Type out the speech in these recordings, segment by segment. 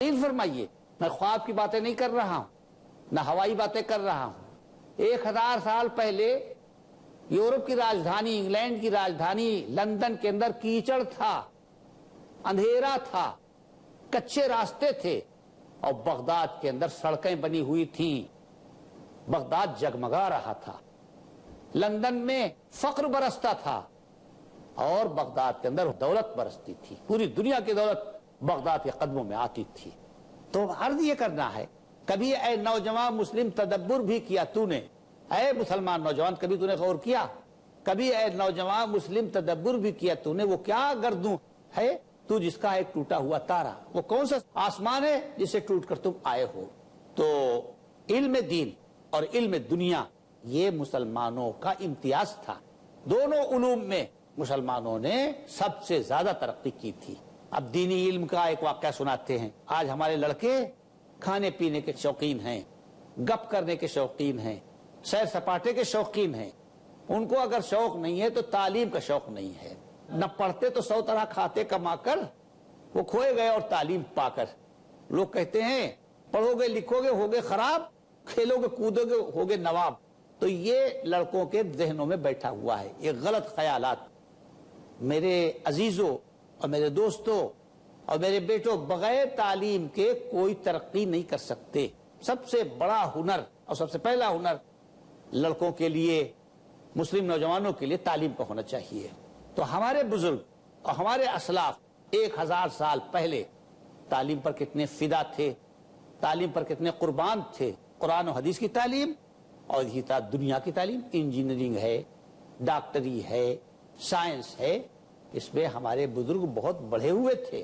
دلیل فرمائیے. میں خواب کی باتیں نہیں کر رہا ہوں، نہ ہوائی باتیں کر رہا ہوں. 1000 سال پہلے یورپ کی راجدھانی، انگلینڈ کی راجدھانی لندن کے اندر کیچڑ تھا، اندھیرا تھا، کچے راستے تھے، اور بغداد کے اندر سڑکیں بنی ہوئی تھیں. بغداد جگمگا رہا تھا. لندن میں فقر برستا تھا اور بغداد کے اندر دولت برستی تھی. پوری دنیا کی دولت بغداد کے قدموں میں آتی تھی. تو عرض یہ کرنا ہے، کبھی اے نوجوان مسلم تدبر بھی کیا تو نے؟ اے مسلمان نوجوان، کبھی تو نے غور کیا؟ کبھی اے نوجوان مسلم تدبر بھی کیا تو نے؟ وہ کیا گردوں ہے تو جس کا ایک ٹوٹا ہوا تارا؟ وہ کون سا آسمان ہے جسے ٹوٹ کر تم آئے ہو؟ تو علم دین اور علم دنیا یہ مسلمانوں کا امتیاز تھا. دونوں علوم میں مسلمانوں نے سب سے زیادہ ترقی کی تھی. اب دینی علم کا ایک واقعہ سناتے ہیں. آج ہمارے لڑکے کھانے پینے کے شوقین ہیں، گپ کرنے کے شوقین ہیں، سیر سپاٹے کے شوقین ہیں. ان کو اگر شوق نہیں ہے تو تعلیم کا شوق نہیں ہے. نہ پڑھتے تو 100 طرح کھاتے کما کر وہ کھوئے گئے اور تعلیم پا کر. لوگ کہتے ہیں پڑھو گے لکھو گے ہوگے خراب، کھیلو گے کودو گے ہوگے نواب. تو یہ لڑکوں کے ذہنوں میں بیٹھا ہوا ہے یہ غلط خیالات. میرے عزیزوں اور میرے دوستوں اور میرے بیٹوں، بغیر تعلیم کے کوئی ترقی نہیں کر سکتے. سب سے بڑا ہنر اور سب سے پہلا ہنر لڑکوں کے لیے، مسلم نوجوانوں کے لیے تعلیم کا ہونا چاہیے. تو ہمارے بزرگ اور ہمارے اسلاف 1000 سال پہلے تعلیم پر کتنے فدا تھے، تعلیم پر کتنے قربان تھے. قرآن و حدیث کی تعلیم اور اسی طرح دنیا کی تعلیم، انجینئرنگ ہے، ڈاکٹری ہے، سائنس ہے، اس میں ہمارے بزرگ بہت بڑھے ہوئے تھے.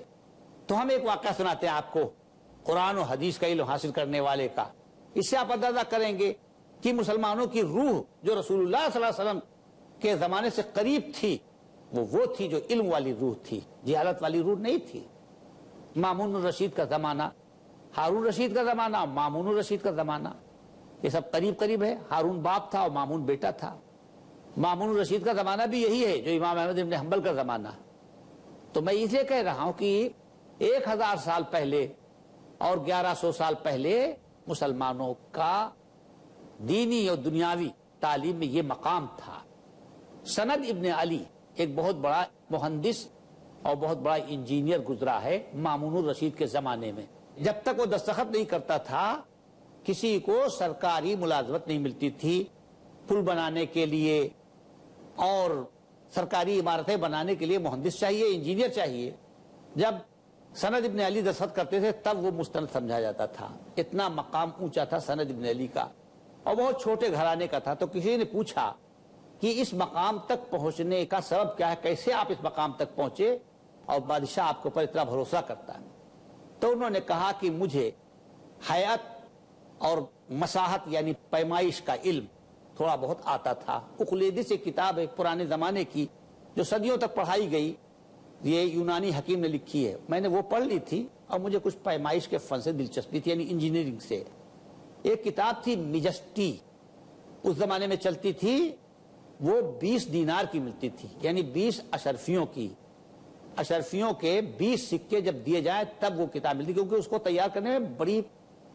تو ہم ایک واقعہ سناتے ہیں آپ کو قرآن و حدیث کا علم حاصل کرنے والے کا. اس سے آپ اندازہ کریں گے کہ مسلمانوں کی روح جو رسول اللہ صلی اللہ علیہ وسلم کے زمانے سے قریب تھی، وہ تھی جو علم والی روح تھی، جہالت والی روح نہیں تھی. مامون الرشید کا زمانہ، ہارون رشید کا زمانہ، مامون الرشید کا زمانہ، یہ سب قریب قریب ہے. ہارون باپ تھا اور مامون بیٹا تھا. مامون الرشید کا زمانہ بھی یہی ہے جو امام احمد بن حنبل کا زمانہ. تو میں اس لیے کہہ رہا ہوں کہ 1000 سال پہلے اور 1100 سال پہلے مسلمانوں کا دینی اور دنیاوی تعلیم میں یہ مقام تھا. سند ابن علی ایک بہت بڑا مہندس اور بہت بڑا انجینئر گزرا ہے مامون الرشید کے زمانے میں. جب تک وہ دستخط نہیں کرتا تھا کسی کو سرکاری ملازمت نہیں ملتی تھی. پل بنانے کے لیے اور سرکاری عمارتیں بنانے کے لیے مہندس چاہیے، انجینئر چاہیے. جب سند ابن علی دستخط کرتے تھے تب وہ مستند سمجھا جاتا تھا. اتنا مقام اونچا تھا سند ابن علی کا، اور بہت چھوٹے گھرانے کا تھا. تو کسی نے پوچھا کہ اس مقام تک پہنچنے کا سبب کیا ہے، کیسے آپ اس مقام تک پہنچے اور بادشاہ آپ کے اوپر اتنا بھروسہ کرتا ہے؟ تو انہوں نے کہا کہ مجھے حیات اور مساحت یعنی پیمائش کا علم تھوڑا بہت آتا تھا. اقلیدس ایک کتاب ہے پرانے زمانے کی جو صدیوں تک پڑھائی گئی، یہ یونانی حکیم نے لکھی ہے. میں نے وہ پڑھ لی تھی اور مجھے کچھ پیمائش کے فن سے دلچسپی تھی، یعنی انجینئرنگ سے. ایک کتاب تھی میجسٹی، اس زمانے میں چلتی تھی، وہ 20 دینار کی ملتی تھی، یعنی 20 اشرفیوں کی. اشرفیوں کے 20 سکے جب دیے جائیں تب وہ کتاب ملتی، کیونکہ اس کو تیار کرنے میں بڑی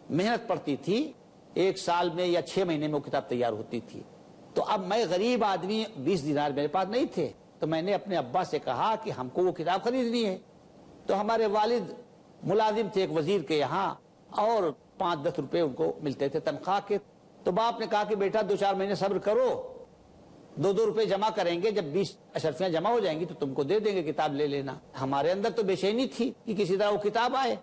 محنت پڑتی تھی. 1 سال میں یا 6 مہینے میں وہ کتاب تیار ہوتی تھی. تو اب میں غریب آدمی، 20 دینار میرے پاس نہیں تھے، تو میں نے اپنے ابا سے کہا کہ ہم کو وہ کتاب خریدنی ہے. تو ہمارے والد ملازم تھے ایک وزیر کے یہاں، اور 5-10 روپے ان کو ملتے تھے تنخواہ کے. تو باپ نے کہا کہ بیٹا 2-4 مہینے صبر کرو، 2 روپے جمع کریں گے، جب 20 اشرفیاں جمع ہو جائیں گی تو تم کو دے دیں گے، کتاب لے لینا. ہمارے اندر تو بے چینی تھی کہ کسی طرح وہ کتاب آئے.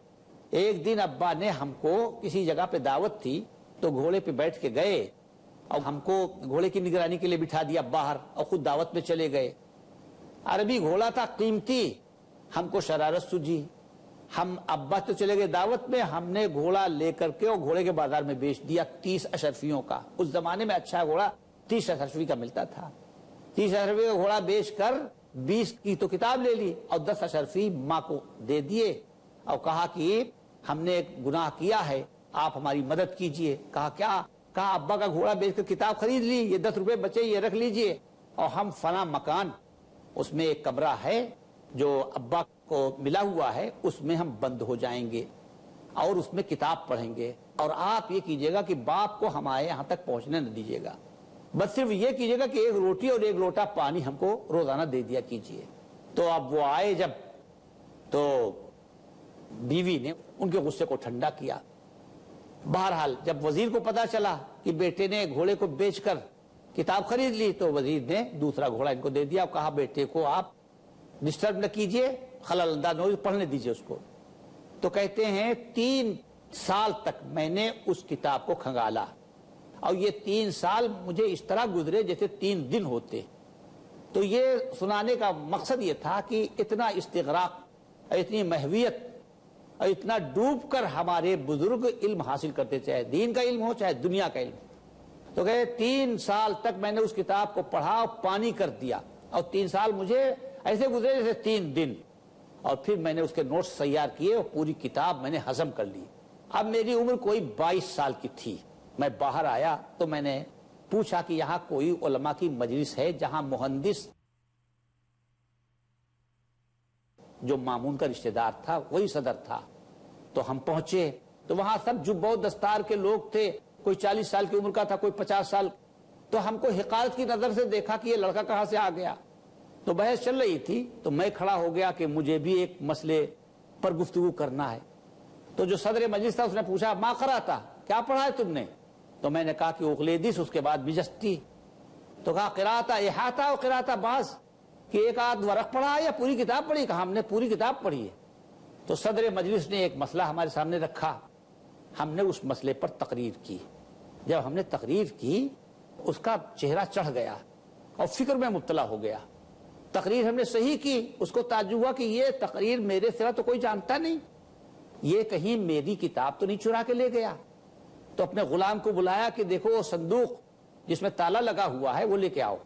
ایک دن ابا نے ہم کو کسی جگہ پہ دعوت تھی تو گھوڑے پہ بیٹھ کے گئے اور ہم کو گھوڑے کی نگرانی کے لیے بٹھا دیا باہر، اور خود دعوت میں چلے گئے. عربی گھوڑا تھا قیمتی، ہم کو شرارت سوجی. ہم ابا تو چلے گئے دعوت میں، ہم نے گھوڑا لے کر کے اور گھوڑے کے بازار میں بیچ دیا 30 اشرفیوں کا. اس زمانے میں اچھا گھوڑا 30 اشرفی کا ملتا تھا. 30 اشرفی کا گھوڑا بیچ کر 20 کی تو کتاب لے لی اور 10 اشرفی ماں کو دے دیے اور کہا کہ ہم نے ایک گناہ کیا ہے، آپ ہماری مدد کیجئے. کہا کیا؟ کہا ابا کا گھوڑا بیچ کر کتاب خرید لی، یہ 10 روپے بچے یہ رکھ لیجئے، اور ہم فلاں مکان، اس میں ایک کمرہ ہے جو ابا کو ملا ہوا ہے، اس میں ہم بند ہو جائیں گے. اور اس میں کتاب پڑھیں گے، اور آپ یہ کیجئے گا کہ باپ کو ہمارے یہاں تک پہنچنے نہ دیجئے گا، بس صرف یہ کیجئے گا کہ ایک روٹی اور ایک لوٹا پانی ہم کو روزانہ دے دیا کیجئے۔ تو اب وہ آئے جب، تو بیوی نے ان کے غصے کو ٹھنڈا کیا۔ بہرحال جب وزیر کو پتا چلا کہ بیٹے نے گھوڑے کو بیچ کر کتاب خرید لی، تو وزیر نے دوسرا گھوڑا ان کو دے دیا اور کہا بیٹے کو آپ ڈسٹرب نہ کیجئے، خلل انداز نہ ہو، پڑھنے دیجئے اس کو۔ تو کہتے ہیں 3 سال تک میں نے اس کتاب کو کھنگالا، اور یہ 3 سال مجھے اس طرح گزرے جیسے 3 دن ہوتے۔ تو یہ سنانے کا مقصد یہ تھا کہ اتنا استغراق، اتنی محویت اور اتنا ڈوب کر ہمارے بزرگ علم حاصل کرتے، چاہے دین کا علم ہو چاہے دنیا کا علم۔ تو کہ 3 سال تک میں نے اس کتاب کو پڑھا اور پانی کر دیا، اور 3 سال مجھے ایسے گزرے جیسے 3 دن، اور پھر میں نے اس کے نوٹس تیار کیے اور پوری کتاب میں نے ہضم کر لی۔ اب میری عمر کوئی 22 سال کی تھی۔ میں باہر آیا تو میں نے پوچھا کہ یہاں کوئی علماء کی مجلس ہے جہاں مہندس جو مامون کا رشتہ دار تھا وہی صدر تھا۔ تو ہم پہنچے تو وہاں سب جو بہت دستار کے لوگ تھے، کوئی 40 سال کی عمر کا تھا، کوئی 50 سال۔ تو ہم کو حقارت کی نظر سے دیکھا کہ یہ لڑکا کہاں سے آ گیا۔ تو بحث چل رہی تھی تو میں کھڑا ہو گیا کہ مجھے بھی ایک مسئلے پر گفتگو کرنا ہے۔ تو جو صدر مجلس تھا اس نے پوچھا ما قرأتا، کیا پڑھا ہے تم نے؟ تو میں نے کہا کہ اقلیدس، اس کے بعد بجستی۔ تو کہا قراءتا احاطہ و قراءتا بعض، کہ ایک آدھ ورق پڑھا یا پوری کتاب پڑھی؟ کہا ہم نے پوری کتاب پڑھی ہے۔ تو صدر مجلس نے ایک مسئلہ ہمارے سامنے رکھا، ہم نے اس مسئلے پر تقریر کی۔ جب ہم نے تقریر کی اس کا چہرہ چڑھ گیا اور فکر میں مبتلا ہو گیا۔ تقریر ہم نے صحیح کی، اس کو تعجب ہوا کہ یہ تقریر میرے سوا تو کوئی جانتا نہیں، یہ کہیں میری کتاب تو نہیں چرا کے لے گیا۔ تو اپنے غلام کو بلایا کہ دیکھو وہ صندوق جس میں تالا لگا ہوا ہے وہ لے کے آؤ۔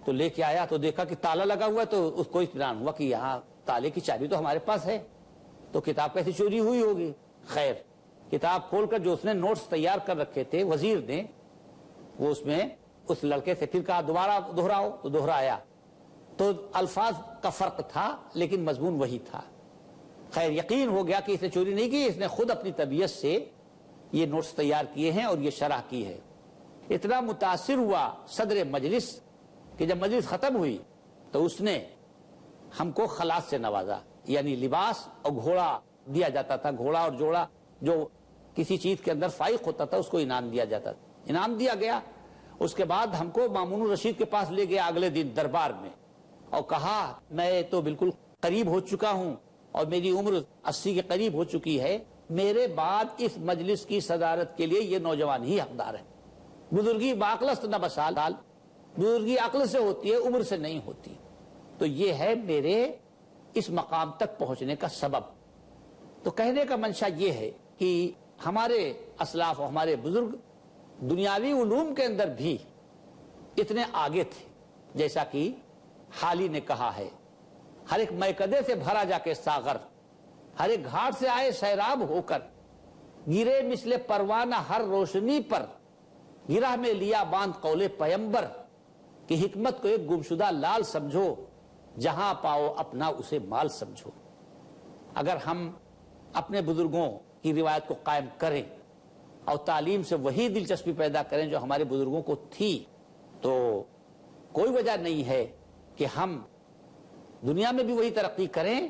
تو لے کے آیا تو دیکھا کہ تالا لگا ہوا ہے، تو اس کو اطمینان ہوا کہ یہاں تالے کی چابی تو ہمارے پاس ہے، تو کتاب کیسے چوری ہوئی ہوگی؟ خیر کتاب کھول کر جو اس نے نوٹس تیار کر رکھے تھے وزیر نے، وہ اس میں اس لڑکے سے پھر کہا دوبارہ دہراؤ، تو دہرایا۔ تو الفاظ کا فرق تھا لیکن مضمون وہی تھا۔ خیر یقین ہو گیا کہ اس نے چوری نہیں کی، اس نے خود اپنی طبیعت سے یہ نوٹس تیار کیے ہیں اور یہ شرح کی ہے۔ اتنا متاثر ہوا صدر مجلس کہ جب مجلس ختم ہوئی تو اس نے ہم کو خلاص سے نوازا، یعنی لباس اور گھوڑا دیا جاتا تھا، گھوڑا اور جوڑا جو کسی چیز کے اندر فائق ہوتا تھا اس کو انعام دیا جاتا تھا، انعام دیا گیا۔ اس کے بعد ہم کو مامون الرشید کے پاس لے گیا اگلے دن دربار میں، اور کہا میں تو بالکل قریب ہو چکا ہوں اور میری عمر 80 کے قریب ہو چکی ہے، میرے بعد اس مجلس کی صدارت کے لیے یہ نوجوان ہی حقدار ہے۔ بزرگی باعقلست نہ بسال، بزرگی عقل سے ہوتی ہے، عمر سے نہیں ہوتی۔ تو یہ ہے میرے اس مقام تک پہنچنے کا سبب۔ تو کہنے کا منشا یہ ہے کہ ہمارے اسلاف اور ہمارے بزرگ دنیاوی علوم کے اندر بھی اتنے آگے تھے، جیسا کہ حالی نے کہا ہے، ہر ایک میکدے سے بھرا جا کے ساغر، ہر ایک گھاٹ سے آئے سیراب ہو کر، گرے مثل پروانہ ہر روشنی پر، گرہ میں لیا باندھ قول پیمبر، کہ حکمت کو ایک گمشدہ لال سمجھو، جہاں پاؤ اپنا اسے مال سمجھو۔ اگر ہم اپنے بزرگوں کی روایت کو قائم کریں اور تعلیم سے وہی دلچسپی پیدا کریں جو ہمارے بزرگوں کو تھی، تو کوئی وجہ نہیں ہے کہ ہم دنیا میں بھی وہی ترقی کریں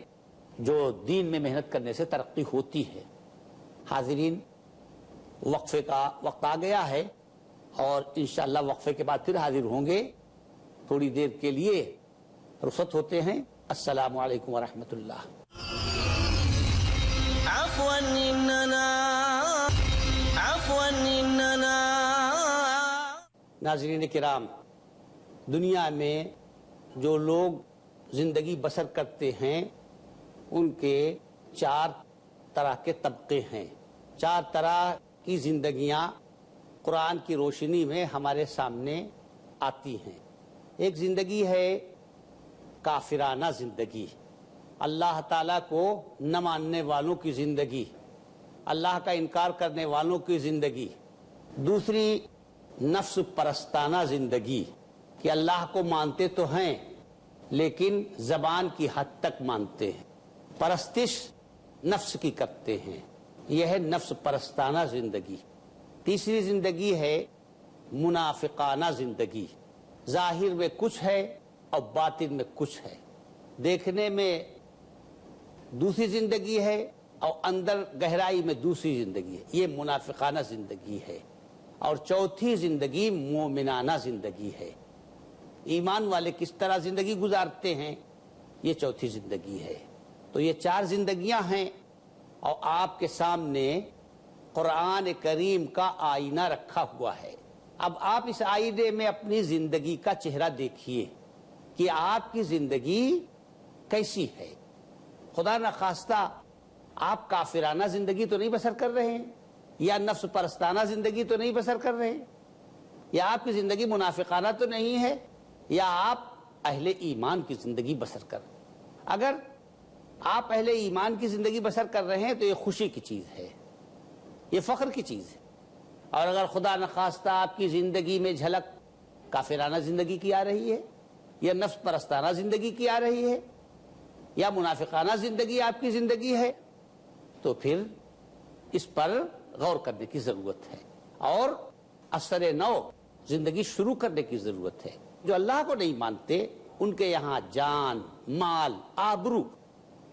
جو دین میں محنت کرنے سے ترقی ہوتی ہے۔ حاضرین، وقفے کا وقت آ گیا ہے اور انشاءاللہ وقفے کے بعد پھر حاضر ہوں گے۔ تھوڑی دیر کے لیے رخصت ہوتے ہیں۔ السلام علیکم ورحمۃ اللہ۔ عفوا اننا ناظرین کرام، دنیا میں جو لوگ زندگی بسر کرتے ہیں ان کے 4 طرح کے طبقے ہیں۔ 4 طرح کی زندگیاں قرآن کی روشنی میں ہمارے سامنے آتی ہیں۔ ایک زندگی ہے کافرانہ زندگی، اللہ تعالیٰ کو نہ ماننے والوں کی زندگی، اللہ کا انکار کرنے والوں کی زندگی۔ دوسری نفس پرستانہ زندگی، کہ اللہ کو مانتے تو ہیں لیکن زبان کی حد تک مانتے ہیں، پرستش نفس کی کرتے ہیں۔ یہ ہے نفس پرستانہ زندگی. تیسری زندگی ہے منافقانہ زندگی. ظاہر میں کچھ ہے اور باطن میں کچھ ہے. دیکھنے میں دوسری زندگی ہے اور اندر گہرائی میں دوسری زندگی ہے. یہ منافقانہ زندگی ہے. اور چوتھی زندگی مومنانہ زندگی ہے. ایمان والے کس طرح زندگی گزارتے ہیں، یہ چوتھی زندگی ہے. تو یہ چار زندگیاں ہیں اور آپ کے سامنے قرآن کریم کا آئینہ رکھا ہوا ہے. اب آپ اس آئینے میں اپنی زندگی کا چہرہ دیکھیے کہ آپ کی زندگی کیسی ہے. خدا نخواستہ آپ کافرانہ زندگی تو نہیں بسر کر رہے ہیں، یا نفس پرستانہ زندگی تو نہیں بسر کر رہے ہیں، یا آپ کی زندگی منافقانہ تو نہیں ہے، یا آپ اہل ایمان کی زندگی بسر کر رہے ہیں. اگر آپ اہل ایمان کی زندگی بسر کر رہے ہیں تو یہ خوشی کی چیز ہے، یہ فخر کی چیز ہے. اور اگر خدا نخواستہ آپ کی زندگی میں جھلک کافرانہ زندگی کی آ رہی ہے، یا نفس پرستانہ زندگی کی آ رہی ہے، یا منافقانہ زندگی آپ کی زندگی ہے، تو پھر اس پر غور کرنے کی ضرورت ہے اور اثر نو زندگی شروع کرنے کی ضرورت ہے. جو اللہ کو نہیں مانتے ان کے یہاں جان، مال، آبرو،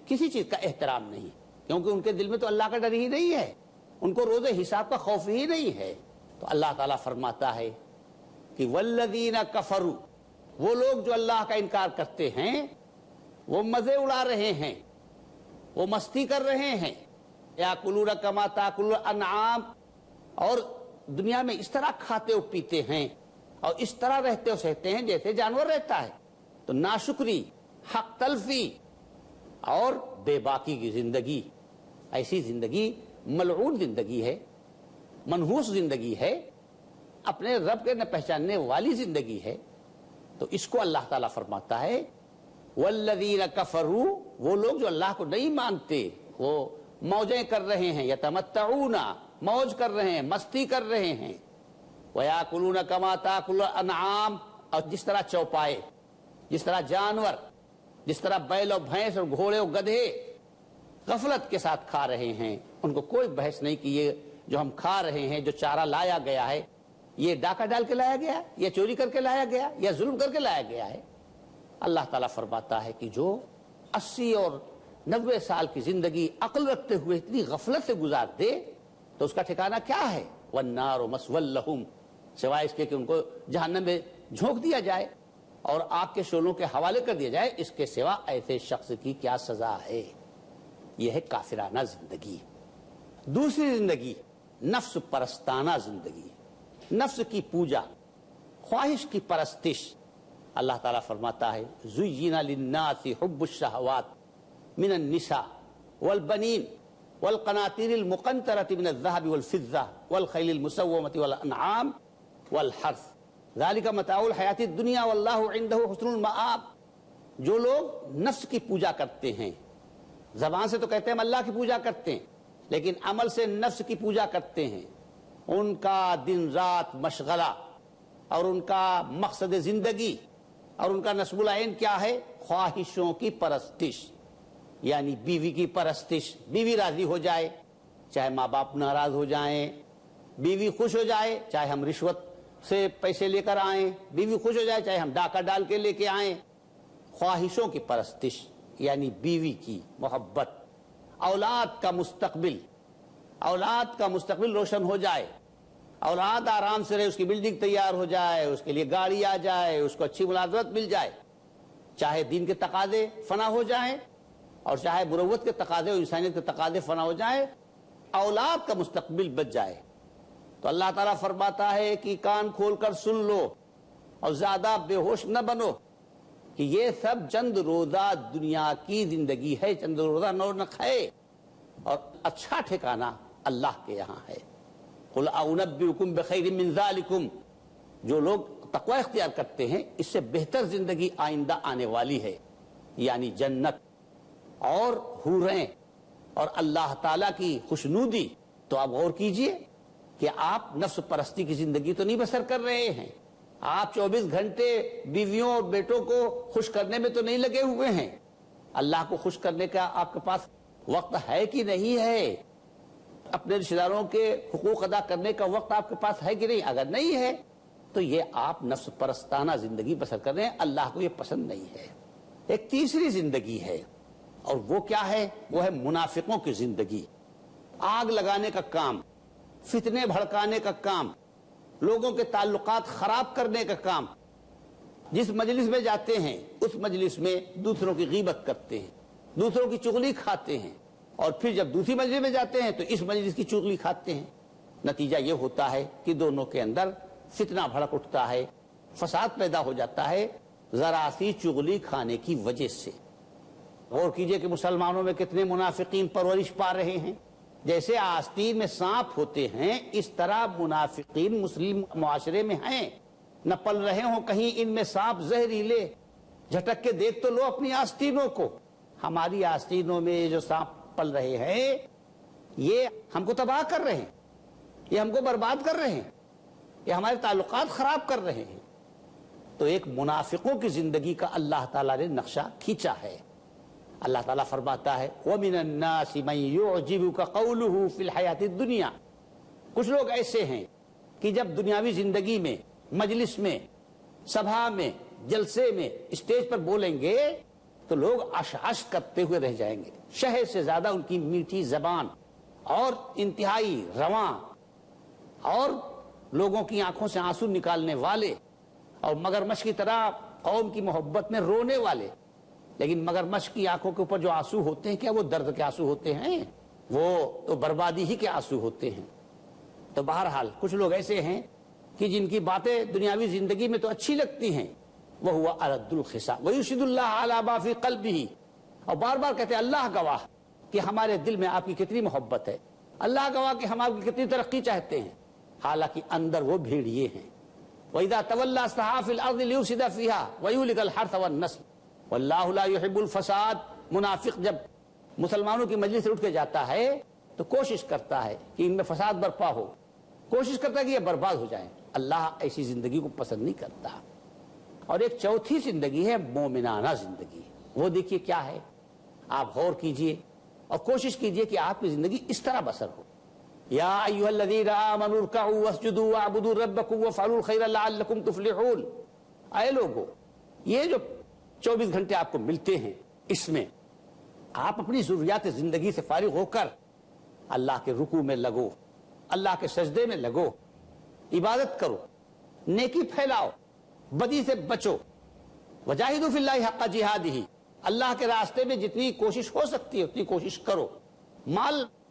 کسی چیز کا احترام نہیں، کیونکہ ان کے دل میں تو اللہ کا ڈر ہی نہیں ہے، ان کو روز حساب کا خوف ہی نہیں ہے. تو اللہ تعالیٰ فرماتا ہے کہ والذین کفروا، وہ لوگ جو اللہ کا انکار کرتے ہیں وہ مزے اڑا رہے ہیں، وہ مستی کر رہے ہیں. یاکلون کما تاکل الانعام، اور دنیا میں اس طرح کھاتے و پیتے ہیں اور اس طرح رہتے و سہتے ہیں جیسے جانور رہتا ہے. تو ناشکری، حق تلفی اور بے باکی کی زندگی، ایسی زندگی ملعون زندگی ہے، منحوس زندگی ہے، اپنے رب کے نہ پہچاننے والی زندگی ہے. تو اس کو اللہ تعالیٰ فرماتا ہے والذین کفروا، وہ لوگ جو اللہ کو نہیں مانتے، وہ موجیں کر رہے ہیں، یتمتعون، موج کر رہے ہیں، مستی کر رہے ہیں. ویاکلون کما تاکل الانعام، اور جس طرح چوپائے، جس طرح جانور، جس طرح بیل و بھینس اور گھوڑے و گدھے غفلت کے ساتھ کھا رہے ہیں. ان کو کوئی بحث نہیں کہ یہ جو ہم کھا رہے ہیں، جو چارہ لایا گیا ہے، یہ ڈاکہ ڈال کے لایا گیا، یا چوری کر کے لایا گیا، یا ظلم کر کے لایا گیا ہے. اللہ تعالیٰ فرماتا ہے کہ جو 80 اور 90 سال کی زندگی عقل رکھتے ہوئے اتنی غفلت سے گزار دے تو اس کا ٹھکانہ کیا ہے؟ وَالنَّارُ مَثْوًى لَهُمْ، سوائے اس کے کہ ان کو جہنم میں جھونک دیا جائے اور آگ کے شعلوں کے حوالے کر دیا جائے، اس کے سوا ایسے شخص کی کیا سزا ہے. یہ ہے کافرانہ زندگی. دوسری زندگی نفس پرستانہ زندگی، نفس کی پوجا، خواہش کی پرستش. اللہ تعالیٰ فرماتا ہے زُيِّنَ لِلنَّاسِ حُبُّ الشَّهَوَاتِ من النساء والبنين والقناطير المقنطرة من الذهب والفضة والخيل المسومة والأنعام والحرث ذلك متاع الحياة الدنيا والله عنده حسن المآب. جو لوگ نفس کی پوجا کرتے ہیں، زبان سے تو کہتے ہیں ہم اللہ کی پوجا کرتے ہیں، لیکن عمل سے نفس کی پوجا کرتے ہیں، ان کا دن رات مشغلہ اور ان کا مقصد زندگی اور ان کا نصب العین کیا ہے؟ خواہشوں کی پرستش، یعنی بیوی کی پرستش. بیوی راضی ہو جائے چاہے ماں باپ ناراض ہو جائیں، بیوی خوش ہو جائے چاہے ہم رشوت سے پیسے لے کر آئیں، بیوی خوش ہو جائے چاہے ہم ڈاکہ ڈال کے لے کے آئیں. خواہشوں کی پرستش یعنی بیوی کی محبت، اولاد کا مستقبل، اولاد کا مستقبل روشن ہو جائے، اولاد آرام سے رہے، اس کی بلڈنگ تیار ہو جائے، اس کے لیے گاڑی آ جائے، اس کو اچھی ملازمت مل جائے، چاہے دین کے تقاضے فنا ہو جائیں اور چاہے مروت کے تقاضے اور انسانیت کے تقاضے فنا ہو جائیں، اولاد کا مستقبل بچ جائے. تو اللہ تعالیٰ فرماتا ہے کہ کان کھول کر سن لو اور زیادہ بے ہوش نہ بنو کہ یہ سب چند روزہ دنیا کی زندگی ہے، چند روزہ رونق ہے، اور اچھا ٹھکانہ اللہ کے یہاں ہے. قل اعنبئکم بخیر من ذالکم، جو لوگ تقوی اختیار کرتے ہیں اس سے بہتر زندگی آئندہ آنے والی ہے، یعنی جنت اور حوریں اور اللہ تعالیٰ کی خوشنودی. تو آپ غور کیجئے کہ آپ نفس پرستی کی زندگی تو نہیں بسر کر رہے ہیں، آپ 24 گھنٹے بیویوں اور بیٹوں کو خوش کرنے میں تو نہیں لگے ہوئے ہیں. اللہ کو خوش کرنے کا آپ کے پاس وقت ہے کہ نہیں ہے؟ اپنے رشتہ داروں کے حقوق ادا کرنے کا وقت آپ کے پاس ہے کہ نہیں؟ اگر نہیں ہے تو یہ آپ نفس پرستانہ زندگی بسر کر رہے ہیں، اللہ کو یہ پسند نہیں ہے۔ ایک تیسری زندگی ہے، اور وہ کیا ہے؟ وہ ہے منافقوں کی زندگی۔ آگ لگانے کا کام، فتنے بھڑکانے کا کام، لوگوں کے تعلقات خراب کرنے کا کام۔ جس مجلس میں جاتے ہیں اس مجلس میں دوسروں کی غیبت کرتے ہیں، دوسروں کی چغلی کھاتے ہیں، اور پھر جب دوسری مجلس میں جاتے ہیں تو اس مجلس کی چغلی کھاتے ہیں۔ نتیجہ یہ ہوتا ہے کہ دونوں کے اندر فتنہ بھڑک اٹھتا ہے، فساد پیدا ہو جاتا ہے، ذرا سی چغلی کھانے کی وجہ سے۔ غور کیجئے کہ مسلمانوں میں کتنے منافقین پرورش پا رہے ہیں۔ جیسے آستین میں سانپ ہوتے ہیں، اس طرح منافقین مسلم معاشرے میں ہیں۔ نہ پل رہے ہوں کہیں ان میں سانپ زہریلے، جھٹک کے دیکھ تو لو اپنی آستینوں کو۔ ہماری آستینوں میں جو سانپ پل رہے ہیں یہ ہم کو تباہ کر رہے ہیں، یہ ہم کو برباد کر رہے ہیں، یہ ہمارے تعلقات خراب کر رہے ہیں۔ تو ایک منافقوں کی زندگی کا اللہ تعالیٰ نے نقشہ کھینچا ہے۔ اللہ تعالیٰ فرماتا ہے وَمِنَ النَّاسِ مَن يُعْجِبُكَ قَوْلُهُ فِي الْحَيَاةِ الدُّنْيَا۔ کچھ لوگ ایسے ہیں کہ جب دنیاوی زندگی میں، مجلس میں، سبھا میں، جلسے میں، اسٹیج پر بولیں گے تو لوگ اشعش کرتے ہوئے رہ جائیں گے۔ شہد سے زیادہ ان کی میٹھی زبان اور انتہائی رواں اور لوگوں کی آنکھوں سے آنسو نکالنے والے اور مگرمچھ کی طرح قوم کی محبت میں رونے والے۔ لیکن مگرمچھ کی آنکھوں کے اوپر جو آنسو ہوتے ہیں کیا وہ درد کے آنسو ہوتے ہیں؟ وہ تو بربادی ہی کے آنسو ہوتے ہیں۔ تو بہرحال کچھ لوگ ایسے ہیں کہ جن کی باتیں دنیاوی زندگی میں تو اچھی لگتی ہیں، وہ ہوا ارد الخصا ویشهد اللہ علی ما فی قلبہ، اور بار بار کہتے ہیں اللہ گواہ کہ ہمارے دل میں آپ کی کتنی محبت ہے، اللہ گواہ کہ ہم آپ کی کتنی ترقی چاہتے ہیں، حالانکہ اندر وہ بھیڑیے ہیں۔ وَإِذَا تَوَلَّىٰ سَعَىٰ فِي الْأَرْضِ لِيُفْسِدَ فِيهَا وَيُهْلِكَ الْحَرْثَ وَالنَّسْلَ وَاللَّهُ لَا يُحِبُّ الْفَسَادَ۔ منافق جب مسلمانوں کی مجلس سے اٹھ کے جاتا ہے تو کوشش کرتا ہے کہ ان میں فساد برپا ہو، کوشش کرتا ہے کہ یہ برباد ہو جائیں۔ اللہ ایسی زندگی کو پسند نہیں کرتا۔ اور ایک چوتھی زندگی ہے مومنانہ زندگی۔ وہ دیکھیے کیا ہے، آپ غور کیجئے اور کوشش کیجئے کہ آپ کی زندگی اس طرح بسر ہو۔ یا ایھا الذین آمنوا ارکعوا واسجدوا واعبدوا ربکم وافعلوا الخیر لعلکم تفلحون۔ اے لوگو، یہ جو 24 گھنٹے آپ کو ملتے ہیں اس میں آپ اپنی ضروریات زندگی سے فارغ ہو کر اللہ کے رکوع میں لگو، اللہ کے سجدے میں لگو، عبادت کرو، نیکی پھیلاؤ، بدی سے بچو۔ وجاہدوا فی اللہ حق جہادہ، اللہ کے راستے میں جتنی کوشش ہو سکتی ہے اتنی کوشش کرو۔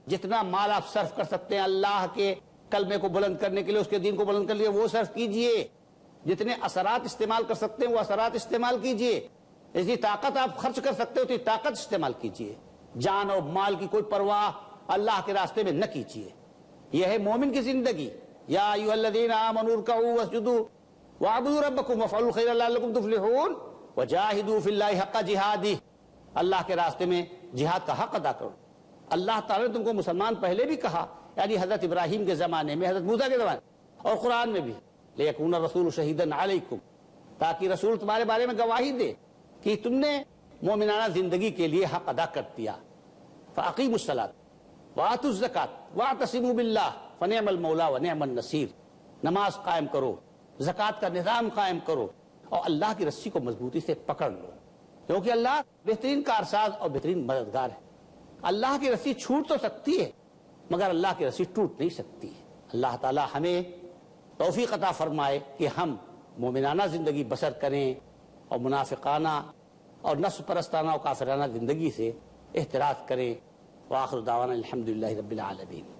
جتنا مال آپ صرف کر سکتے ہیں اللہ کے کلمے کو بلند کرنے کے لیے، اس کے دین کو بلند کرنے کے لیے، وہ صرف کیجئے۔ جتنے اثرات استعمال کر سکتے ہیں وہ اثرات استعمال کیجئے۔ جتنی طاقت آپ خرچ کر سکتے ہو اتنی طاقت استعمال کیجئے۔ جان اور مال کی کوئی پرواہ اللہ کے راستے میں نہ کیجئے۔ یہ ہے مومن کی زندگی۔ یا ایھا الذین آمنوا ارکعوا واسجدوا واعبدوا ربکم وافعلوا الخیر لعلکم تفلحون وجاہدوا فی اللہ حق جہادہ۔ اللہ کے راستے میں جہاد کا حق ادا کرو۔ اللہ تعالیٰ نے تم کو مسلمان پہلے بھی کہا، یعنی حضرت ابراہیم کے زمانے میں، حضرت موسیٰ کے زمانے اور قرآن میں بھی، لیکون الرسول شہیداً علیکم، تاکہ رسول تمہارے بارے میں گواہی دے کہ تم نے مومنانہ زندگی کے لیے حق ادا کر دیا۔ فاقیموا الصلاۃ وآتوا الزکاۃ واعتصموا باللہ فنعم المولا ونعم النصیر۔ نماز قائم کرو، زکوٰۃ کا نظام قائم کرو، اور اللہ کی رسی کو مضبوطی سے پکڑ لو، کیونکہ اللہ بہترین کارساز اور بہترین مددگار ہے۔ اللہ کی رسی چھوٹ تو سکتی ہے مگر اللہ کی رسی ٹوٹ نہیں سکتی۔ اللہ تعالی ہمیں توفیق عطا فرمائے کہ ہم مومنانہ زندگی بسر کریں اور منافقانہ اور نفس پرستانہ اور کافرانہ زندگی سے احتراز کریں۔ وآخر دعوانا الحمدللہ رب العالمین۔